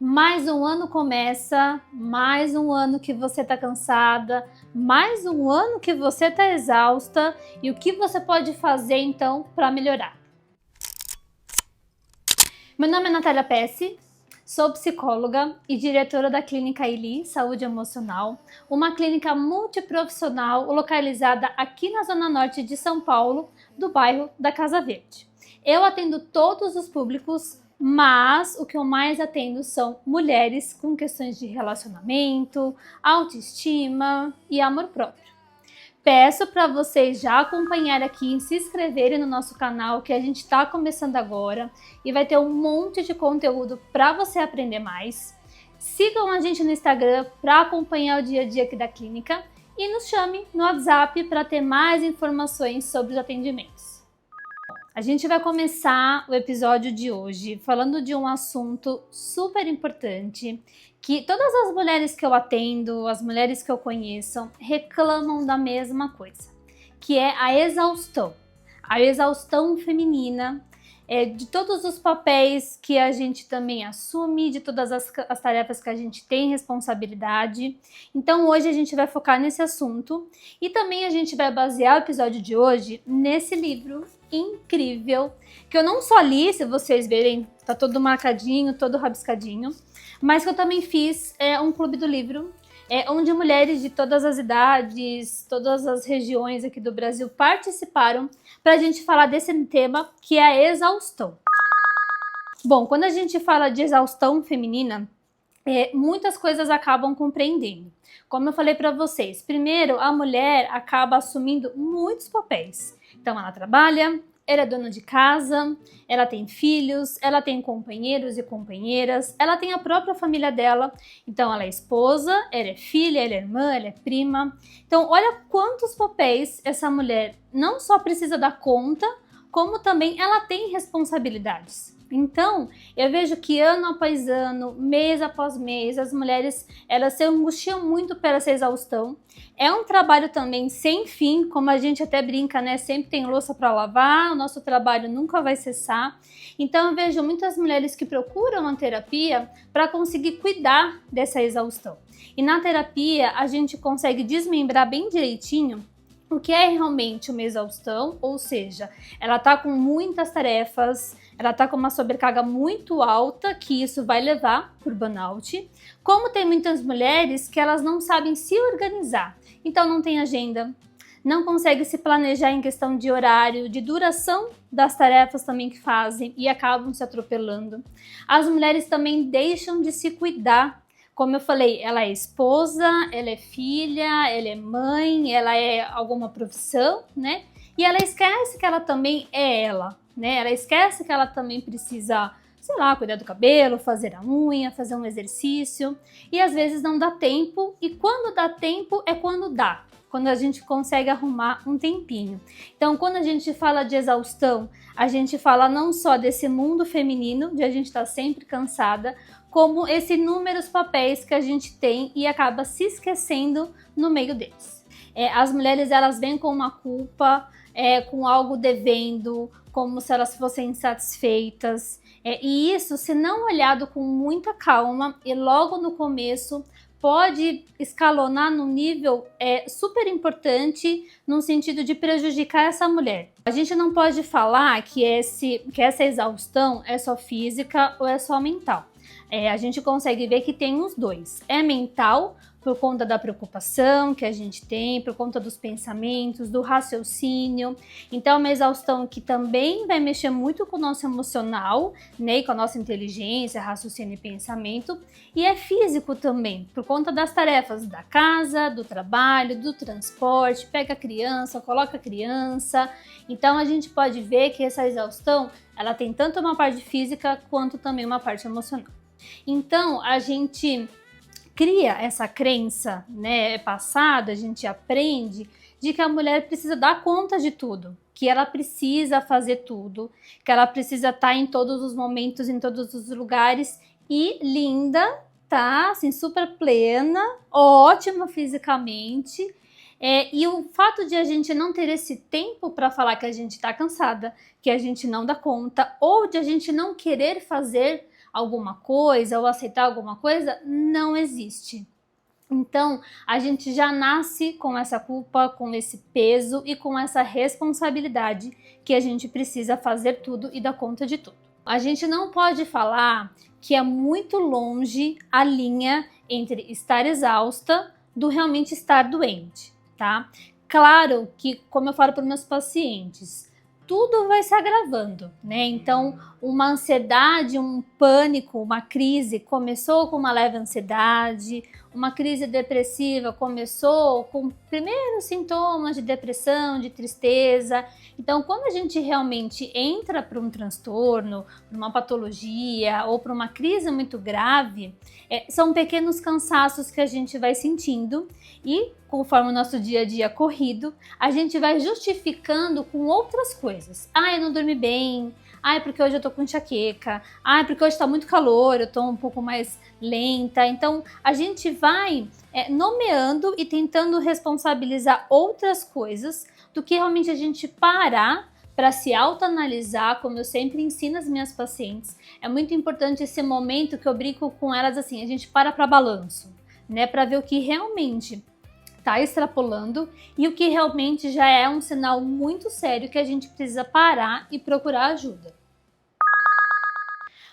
Mais um ano começa, mais um ano que você está cansada, mais um ano que você está exausta e o que você pode fazer então para melhorar? Meu nome é Natália Pesce, sou psicóloga e diretora da Clínica Ili Saúde Emocional, uma clínica multiprofissional localizada aqui na Zona Norte de São Paulo, do bairro da Casa Verde. Eu atendo todos os públicos, mas o que eu mais atendo são mulheres com questões de relacionamento, autoestima e amor próprio. Peço para vocês já acompanhar aqui e se inscreverem no nosso canal, que a gente está começando agora e vai ter um monte de conteúdo para você aprender mais. Sigam a gente no Instagram para acompanhar o dia a dia aqui da clínica e nos chame no WhatsApp para ter mais informações sobre os atendimentos. A gente vai começar o episódio de hoje falando de um assunto super importante que todas as mulheres que eu atendo, as mulheres que eu conheço, reclamam da mesma coisa, que é a exaustão feminina, de todos os papéis que a gente também assume, de todas as tarefas que a gente tem responsabilidade. Então hoje a gente vai focar nesse assunto e também a gente vai basear o episódio de hoje nesse livro incrível, que eu não só li, se vocês verem, tá todo marcadinho, todo rabiscadinho, mas que eu também fiz um clube do livro, onde mulheres de todas as idades, todas as regiões aqui do Brasil participaram para a gente falar desse tema que é a exaustão. Bom, quando a gente fala de exaustão feminina, muitas coisas acabam compreendendo. Como eu falei para vocês, primeiro a mulher acaba assumindo muitos papéis. Então ela trabalha, ela é dona de casa, ela tem filhos, ela tem companheiros e companheiras, ela tem a própria família dela. Então ela é esposa, ela é filha, ela é irmã, ela é prima. Então olha quantos papéis essa mulher não só precisa dar conta, como também ela tem responsabilidades. Então, eu vejo que ano após ano, mês após mês, as mulheres elas se angustiam muito pela essa exaustão. É um trabalho também sem fim, como a gente até brinca, né? Sempre tem louça para lavar, o nosso trabalho nunca vai cessar. Então, eu vejo muitas mulheres que procuram a terapia para conseguir cuidar dessa exaustão. E na terapia, a gente consegue desmembrar bem direitinho o que é realmente uma exaustão, ou seja, ela está com muitas tarefas, ela está com uma sobrecarga muito alta, que isso vai levar por burnout. Como tem muitas mulheres que elas não sabem se organizar, então não tem agenda, não consegue se planejar em questão de horário, de duração das tarefas também que fazem e acabam se atropelando. As mulheres também deixam de se cuidar. Como eu falei, ela é esposa, ela é filha, ela é mãe, ela é alguma profissão, né? E ela esquece que ela também é ela, né? Ela esquece que ela também precisa, sei lá, cuidar do cabelo, fazer a unha, fazer um exercício. E às vezes não dá tempo, e quando dá tempo é quando dá. Quando a gente consegue arrumar um tempinho. Então, quando a gente fala de exaustão, a gente fala não só desse mundo feminino, de a gente estar sempre cansada, como esses inúmeros papéis que a gente tem e acaba se esquecendo no meio deles. As mulheres, elas vêm com uma culpa, com algo devendo, como se elas fossem insatisfeitas. E isso, se não olhado com muita calma e logo no começo, pode escalonar num nível super importante, no sentido de prejudicar essa mulher. A gente não pode falar que essa exaustão é só física ou é só mental. A gente consegue ver que tem os dois. É mental, por conta da preocupação que a gente tem, por conta dos pensamentos, do raciocínio. Então, é uma exaustão que também vai mexer muito com o nosso emocional, né, e com a nossa inteligência, raciocínio e pensamento. E é físico também, por conta das tarefas da casa, do trabalho, do transporte, pega a criança, coloca a criança. Então, a gente pode ver que essa exaustão, ela tem tanto uma parte física quanto também uma parte emocional. Então, a gente cria essa crença, né, passada, a gente aprende de que a mulher precisa dar conta de tudo, que ela precisa fazer tudo, que ela precisa estar em todos os momentos, em todos os lugares e linda, tá, assim, super plena, ótima fisicamente. E o fato de a gente não ter esse tempo para falar que a gente está cansada, que a gente não dá conta, ou de a gente não querer fazer alguma coisa ou aceitar alguma coisa, não existe. Então, a gente já nasce com essa culpa, com esse peso e com essa responsabilidade que a gente precisa fazer tudo e dar conta de tudo. A gente não pode falar que é muito longe a linha entre estar exausta do realmente estar doente, tá? Claro que, como eu falo para os meus pacientes, tudo vai se agravando, né? Então, uma ansiedade, um pânico, uma crise começou com uma leve ansiedade, uma crise depressiva começou com primeiros sintomas de depressão, de tristeza. Então, quando a gente realmente entra para um transtorno, para uma patologia ou para uma crise muito grave, são pequenos cansaços que a gente vai sentindo e, conforme o nosso dia a dia corrido, a gente vai justificando com outras coisas. Ah, eu não dormi bem. Ah, é porque hoje eu tô com enxaqueca. Ah, é porque hoje tá muito calor, eu tô um pouco mais lenta. Então, a gente vai nomeando e tentando responsabilizar outras coisas do que realmente a gente parar para se autoanalisar, como eu sempre ensino as minhas pacientes. É muito importante esse momento que eu brinco com elas assim, a gente para balanço, né, para ver o que realmente está extrapolando e o que realmente já é um sinal muito sério que a gente precisa parar e procurar ajuda.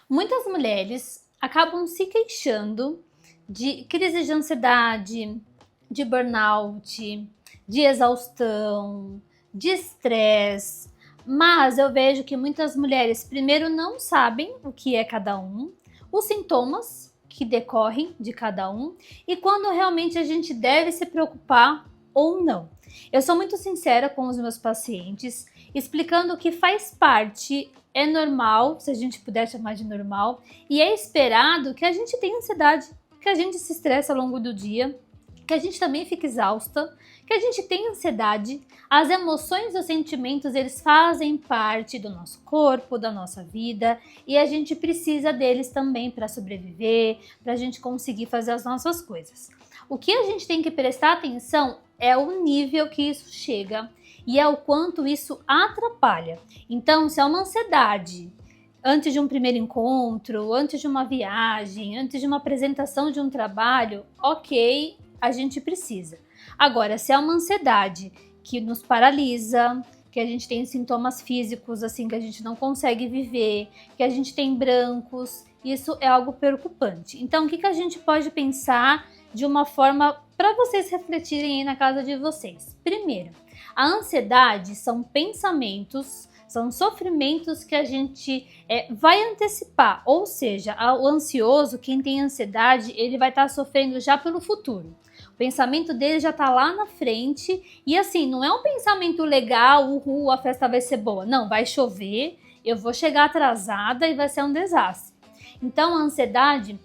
Muitas mulheres acabam se queixando de crise de ansiedade, de burnout, de exaustão, de estresse, mas eu vejo que muitas mulheres primeiro não sabem o que é cada um, os sintomas que decorrem de cada um e quando realmente a gente deve se preocupar ou não. Eu sou muito sincera com os meus pacientes, explicando que faz parte, é normal, se a gente puder chamar de normal, e é esperado que a gente tenha ansiedade, que a gente se estresse ao longo do dia, que a gente também fique exausta, que a gente tenha ansiedade. As emoções e os sentimentos, eles fazem parte do nosso corpo, da nossa vida, e a gente precisa deles também para sobreviver, para a gente conseguir fazer as nossas coisas. O que a gente tem que prestar atenção é o nível que isso chega e é o quanto isso atrapalha. Então, se é uma ansiedade antes de um primeiro encontro, antes de uma viagem, antes de uma apresentação de um trabalho, ok, a gente precisa. Agora, se é uma ansiedade que nos paralisa, que a gente tem sintomas físicos assim que a gente não consegue viver, que a gente tem brancos, isso é algo preocupante. Então, o que a gente pode pensar de uma forma para vocês refletirem aí na casa de vocês? Primeiro, a ansiedade são pensamentos, são sofrimentos que a gente vai antecipar, ou seja, o ansioso, quem tem ansiedade, ele vai estar sofrendo já pelo futuro. O pensamento dele já tá lá na frente e assim, não é um pensamento legal, uhul, a festa vai ser boa. Não, vai chover, eu vou chegar atrasada e vai ser um desastre. Então a ansiedade,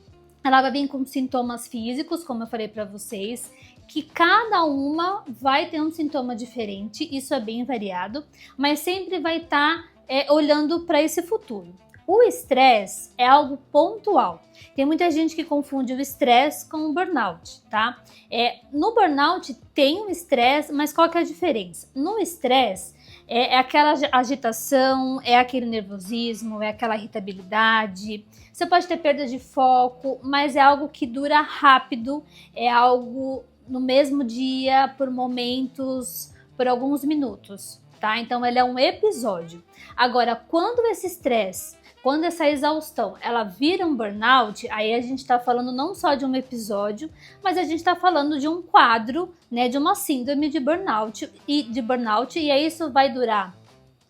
ela vai vir com sintomas físicos, como eu falei para vocês, que cada uma vai ter um sintoma diferente, isso é bem variado, mas sempre vai estar olhando para esse futuro. O estresse é algo pontual. Tem muita gente que confunde o estresse com o burnout, tá? No burnout tem o estresse, mas qual que é a diferença? No estresse é aquela agitação, é aquele nervosismo, é aquela irritabilidade. Você pode ter perda de foco, mas é algo que dura rápido, é algo no mesmo dia, por momentos, por alguns minutos, tá? Então ele é um episódio. Agora, quando esse estresse, quando essa exaustão, ela vira um burnout, aí a gente está falando não só de um episódio, mas a gente está falando de um quadro, né, de uma síndrome de burnout, e aí isso vai durar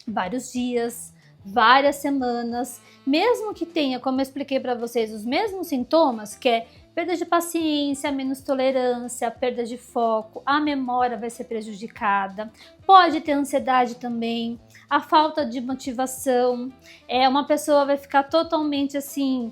vários dias, várias semanas, mesmo que tenha, como eu expliquei para vocês, os mesmos sintomas, que é perda de paciência, menos tolerância, perda de foco, a memória vai ser prejudicada, pode ter ansiedade também, a falta de motivação, uma pessoa vai ficar totalmente assim,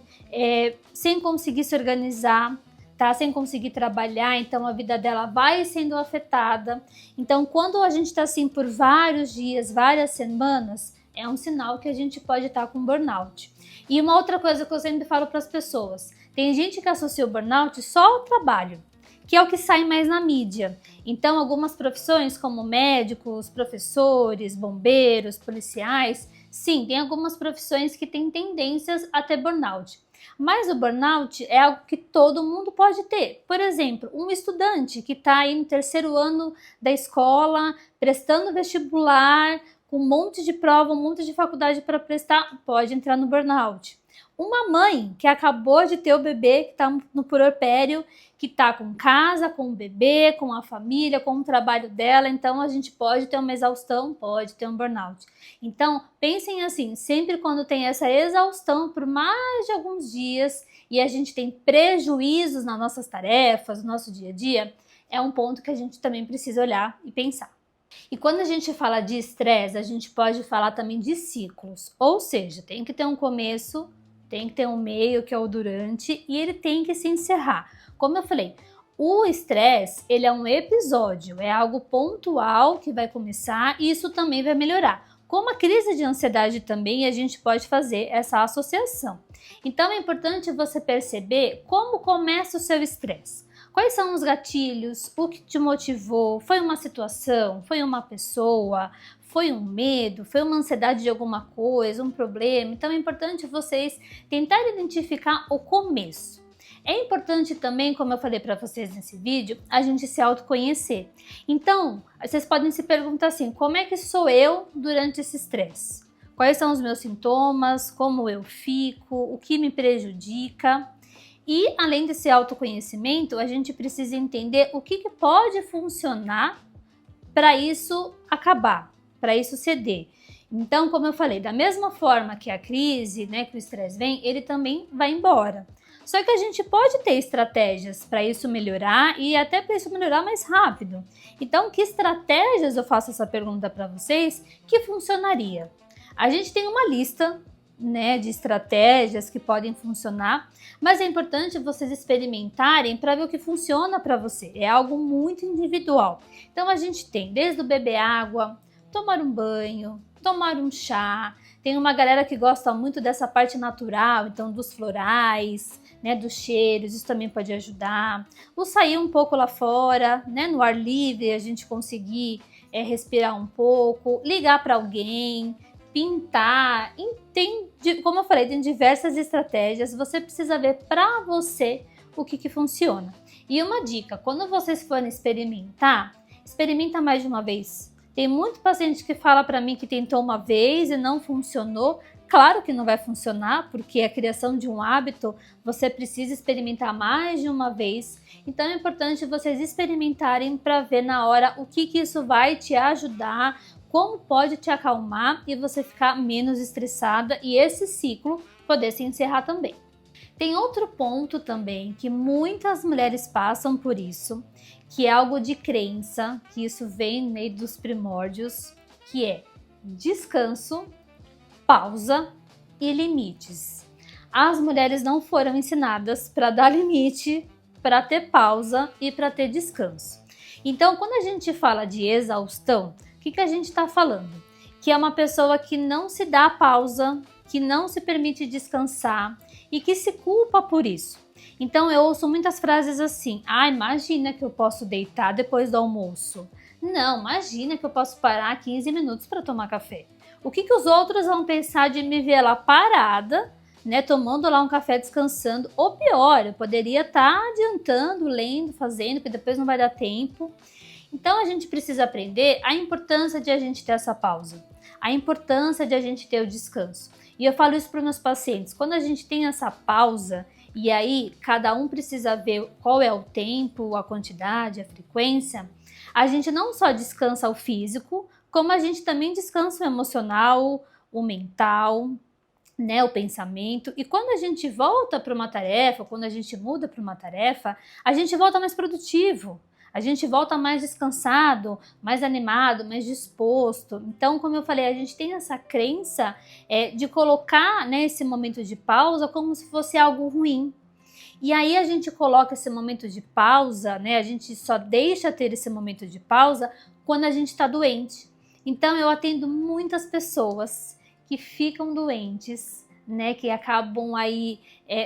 sem conseguir se organizar, tá? Sem conseguir trabalhar, então a vida dela vai sendo afetada. Então, quando a gente está assim por vários dias, várias semanas, é um sinal que a gente pode estar com burnout. E uma outra coisa que eu sempre falo para as pessoas, tem gente que associa o burnout só ao trabalho, que é o que sai mais na mídia. Então, algumas profissões como médicos, professores, bombeiros, policiais, sim, tem algumas profissões que têm tendências a ter burnout. Mas o burnout é algo que todo mundo pode ter. Por exemplo, um estudante que está aí no terceiro ano da escola, prestando vestibular, com um monte de prova, um monte de faculdade para prestar, pode entrar no burnout. Uma mãe que acabou de ter o bebê, que está no puerpério, que está com casa, com o bebê, com a família, com o trabalho dela, então a gente pode ter uma exaustão, pode ter um burnout. Então, pensem assim, sempre quando tem essa exaustão por mais de alguns dias e a gente tem prejuízos nas nossas tarefas, no nosso dia a dia, é um ponto que a gente também precisa olhar e pensar. E quando a gente fala de estresse, a gente pode falar também de ciclos, ou seja, tem que ter um começo, tem que ter um meio, que é o durante, e ele tem que se encerrar. Como eu falei, o estresse, ele é um episódio, é algo pontual que vai começar e isso também vai melhorar. Como a crise de ansiedade também, a gente pode fazer essa associação. Então é importante você perceber como começa o seu estresse. Quais são os gatilhos? O que te motivou? Foi uma situação? Foi uma pessoa? Foi um medo? Foi uma ansiedade de alguma coisa? Um problema? Então é importante vocês tentarem identificar o começo. É importante também, como eu falei para vocês nesse vídeo, a gente se autoconhecer. Então, vocês podem se perguntar assim, como é que sou eu durante esse estresse? Quais são os meus sintomas? Como eu fico? O que me prejudica? E, além desse autoconhecimento, a gente precisa entender o que pode funcionar para isso acabar, para isso ceder. Então, como eu falei, da mesma forma que a crise, né, que o estresse vem, ele também vai embora. Só que a gente pode ter estratégias para isso melhorar e até para isso melhorar mais rápido. Então, que estratégias, eu faço essa pergunta para vocês, que funcionaria? A gente tem uma lista, né, de estratégias que podem funcionar, mas é importante vocês experimentarem para ver o que funciona para você. É algo muito individual. Então a gente tem desde o beber água, tomar um banho, tomar um chá. Tem uma galera que gosta muito dessa parte natural, então dos florais, né, dos cheiros, isso também pode ajudar. O sair um pouco lá fora, né, no ar livre, a gente conseguir respirar um pouco, ligar para alguém, pintar, como eu falei, tem diversas estratégias, você precisa ver para você o que funciona. E uma dica, quando vocês forem experimentar, experimenta mais de uma vez. Tem muito paciente que fala para mim que tentou uma vez e não funcionou. Claro que não vai funcionar, porque a criação de um hábito, você precisa experimentar mais de uma vez. Então é importante vocês experimentarem para ver na hora o que isso vai te ajudar, como pode te acalmar e você ficar menos estressada e esse ciclo poder se encerrar também. Tem outro ponto também que muitas mulheres passam por isso, que é algo de crença, que isso vem no meio dos primórdios, que é descanso, pausa e limites. As mulheres não foram ensinadas para dar limite, para ter pausa e para ter descanso. Então, quando a gente fala de exaustão, o que a gente está falando? Que é uma pessoa que não se dá pausa, que não se permite descansar e que se culpa por isso. Então eu ouço muitas frases assim, imagina que eu posso deitar depois do almoço. Não, imagina que eu posso parar 15 minutos para tomar café. O que os outros vão pensar de me ver lá parada, né, tomando lá um café descansando? Ou pior, eu poderia estar adiantando, lendo, fazendo, porque depois não vai dar tempo. Então a gente precisa aprender a importância de a gente ter essa pausa, a importância de a gente ter o descanso. E eu falo isso para os meus pacientes, quando a gente tem essa pausa, e aí cada um precisa ver qual é o tempo, a quantidade, a frequência, a gente não só descansa o físico, como a gente também descansa o emocional, o mental, né, o pensamento. E quando a gente volta para uma tarefa, quando a gente muda para uma tarefa, a gente volta mais produtivo. A gente volta mais descansado, mais animado, mais disposto. Então, como eu falei, a gente tem essa crença de colocar, né, esse momento de pausa como se fosse algo ruim. E aí a gente coloca esse momento de pausa, né, a gente só deixa ter esse momento de pausa quando a gente está doente. Então, eu atendo muitas pessoas que ficam doentes né, que acabam aí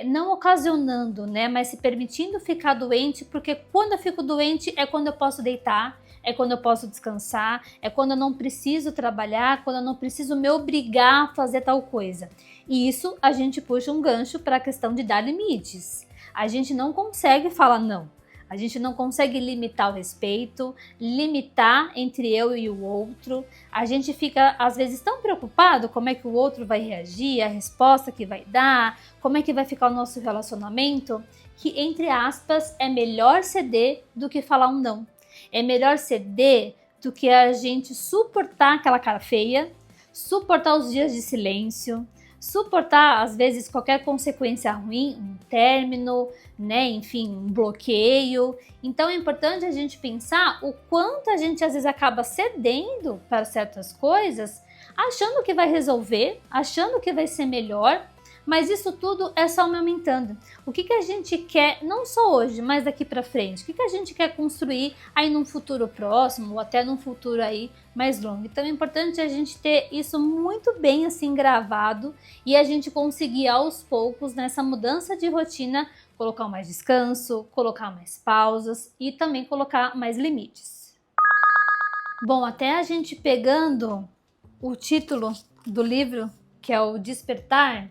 não ocasionando, né, mas se permitindo ficar doente, porque quando eu fico doente é quando eu posso deitar, é quando eu posso descansar, é quando eu não preciso trabalhar, quando eu não preciso me obrigar a fazer tal coisa. E isso a gente puxa um gancho para a questão de dar limites. A gente não consegue falar não. A gente não consegue limitar o respeito, limitar entre eu e o outro. A gente fica, às vezes, tão preocupado como é que o outro vai reagir, a resposta que vai dar, como é que vai ficar o nosso relacionamento, que, entre aspas, é melhor ceder do que falar um não. É melhor ceder do que a gente suportar aquela cara feia, suportar os dias de silêncio, suportar, às vezes, qualquer consequência ruim, um término, né, enfim, um bloqueio. Então é importante a gente pensar o quanto a gente às vezes acaba cedendo para certas coisas, achando que vai resolver, achando que vai ser melhor, mas isso tudo é só aumentando. O que a gente quer, não só hoje, mas daqui para frente? O que a gente quer construir aí num futuro próximo ou até num futuro aí mais longo? Então é importante a gente ter isso muito bem assim gravado e a gente conseguir aos poucos nessa mudança de rotina colocar mais descanso, colocar mais pausas e também colocar mais limites. Bom, até a gente pegando o título do livro, que é o Despertar,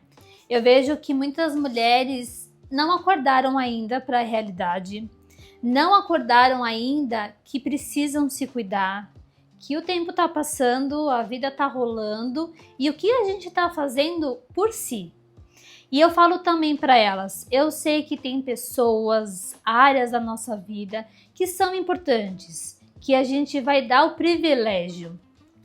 eu vejo que muitas mulheres não acordaram ainda para a realidade, não acordaram ainda que precisam se cuidar, que o tempo está passando, a vida está rolando e o que a gente está fazendo por si. E eu falo também para elas, eu sei que tem pessoas, áreas da nossa vida que são importantes, que a gente vai dar o privilégio,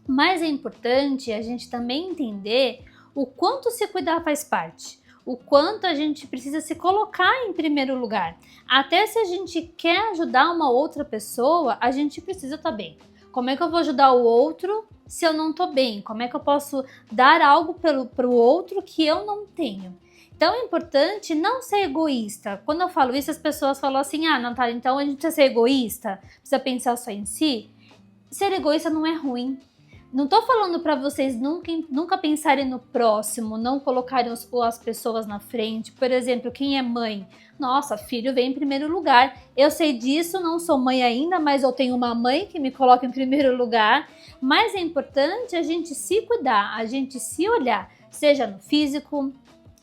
mas é importante a gente também entender o quanto se cuidar faz parte, o quanto a gente precisa se colocar em primeiro lugar. Até se a gente quer ajudar uma outra pessoa, a gente precisa estar bem. Como é que eu vou ajudar o outro se eu não estou bem? Como é que eu posso dar algo para o outro que eu não tenho? Então é importante não ser egoísta. Quando eu falo isso, as pessoas falam assim, Natália, então a gente precisa ser egoísta? Precisa pensar só em si? Ser egoísta não é ruim. Não tô falando para vocês nunca pensarem no próximo, não colocarem as pessoas na frente. Por exemplo, quem é mãe? Nossa, filho vem em primeiro lugar. Eu sei disso, não sou mãe ainda, mas eu tenho uma mãe que me coloca em primeiro lugar. Mas é importante a gente se cuidar, a gente se olhar, seja no físico,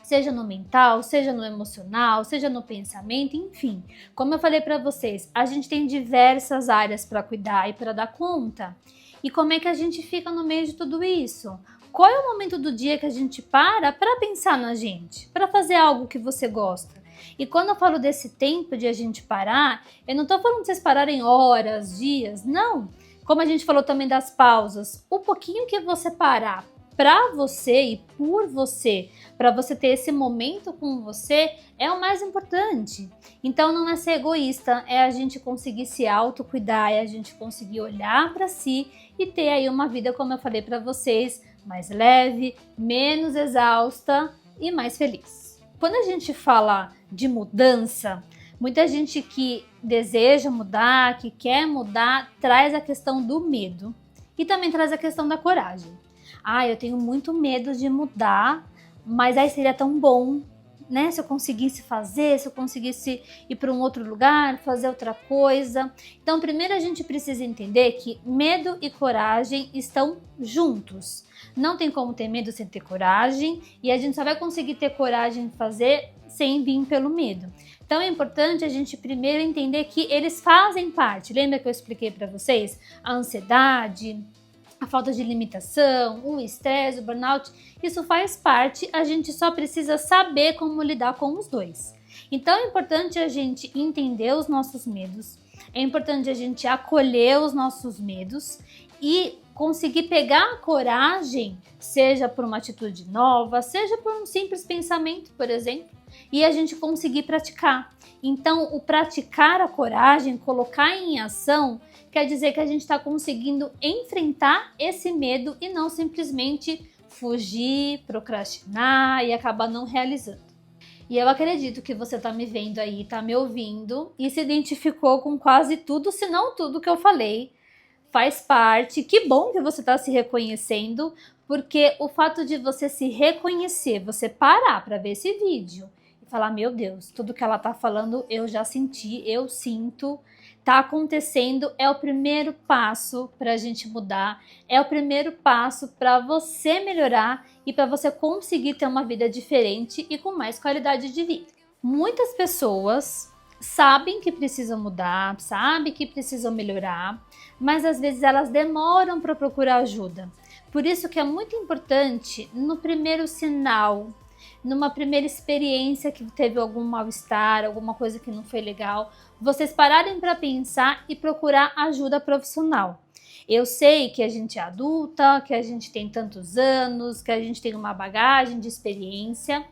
seja no mental, seja no emocional, seja no pensamento, enfim. Como eu falei para vocês, a gente tem diversas áreas para cuidar e para dar conta. E como é que a gente fica no meio de tudo isso? Qual é o momento do dia que a gente para pensar na gente, para fazer algo que você gosta? E quando eu falo desse tempo de a gente parar, eu não estou falando de vocês pararem horas, dias, não. Como a gente falou também das pausas, o pouquinho que você parar para você e por você, para você ter esse momento com você, é o mais importante. Então não é ser egoísta, é a gente conseguir se autocuidar, é a gente conseguir olhar para si e ter aí uma vida, como eu falei para vocês, mais leve, menos exausta e mais feliz. Quando a gente fala de mudança, muita gente que deseja mudar, que quer mudar, traz a questão do medo e também traz a questão da coragem. Eu tenho muito medo de mudar, mas aí seria tão bom, né? Se eu conseguisse fazer, se eu conseguisse ir para um outro lugar, fazer outra coisa. Então, primeiro a gente precisa entender que medo e coragem estão juntos. Não tem como ter medo sem ter coragem, e a gente só vai conseguir ter coragem de fazer sem vir pelo medo. Então é importante a gente primeiro entender que eles fazem parte. Lembra que eu expliquei para vocês? A ansiedade, a falta de limitação, o estresse, o burnout, isso faz parte, a gente só precisa saber como lidar com os dois. Então é importante a gente entender os nossos medos, é importante a gente acolher os nossos medos e conseguir pegar a coragem, seja por uma atitude nova, seja por um simples pensamento, por exemplo, e a gente conseguir praticar. Então, o praticar a coragem, colocar em ação, quer dizer que a gente está conseguindo enfrentar esse medo e não simplesmente fugir, procrastinar e acabar não realizando. E eu acredito que você está me vendo aí, está me ouvindo e se identificou com quase tudo, se não tudo que eu falei. faz parte. Que bom que você está se reconhecendo, porque o fato de você se reconhecer, você parar para ver esse vídeo e falar, meu Deus, tudo que ela tá falando eu já senti, eu sinto, tá acontecendo, é o primeiro passo para a gente mudar, é o primeiro passo para você melhorar e para você conseguir ter uma vida diferente e com mais qualidade de vida. Muitas pessoas sabem que precisam mudar, sabem que precisam melhorar, mas às vezes elas demoram para procurar ajuda. Por isso que é muito importante, no primeiro sinal, numa primeira experiência que teve algum mal-estar, alguma coisa que não foi legal, vocês pararem para pensar e procurar ajuda profissional. Eu sei que a gente é adulta, que a gente tem tantos anos, que a gente tem uma bagagem de experiência,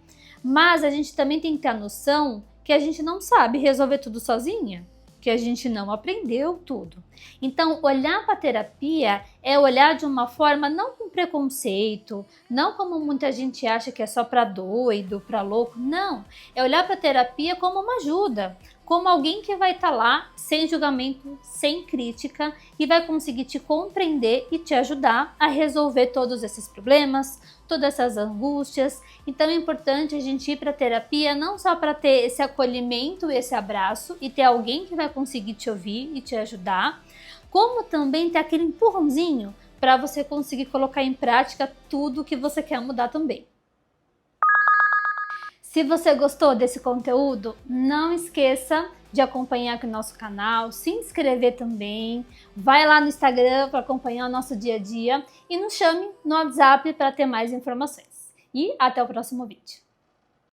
mas a gente também tem que ter a noção que a gente não sabe resolver tudo sozinha, que a gente não aprendeu tudo. Então, olhar para a terapia é olhar de uma forma não com preconceito, não como muita gente acha que é só para doido, para louco, não. É olhar para a terapia como uma ajuda, como alguém que vai estar lá sem julgamento, sem crítica e vai conseguir te compreender e te ajudar a resolver todos esses problemas, todas essas angústias. Então é importante a gente ir para a terapia não só para ter esse acolhimento, esse abraço e ter alguém que vai conseguir te ouvir e te ajudar, como também ter aquele empurrãozinho para você conseguir colocar em prática tudo que você quer mudar também. Se você gostou desse conteúdo, não esqueça de acompanhar aqui o nosso canal, se inscrever também, vai lá no Instagram para acompanhar o nosso dia a dia e nos chame no WhatsApp para ter mais informações. E até o próximo vídeo.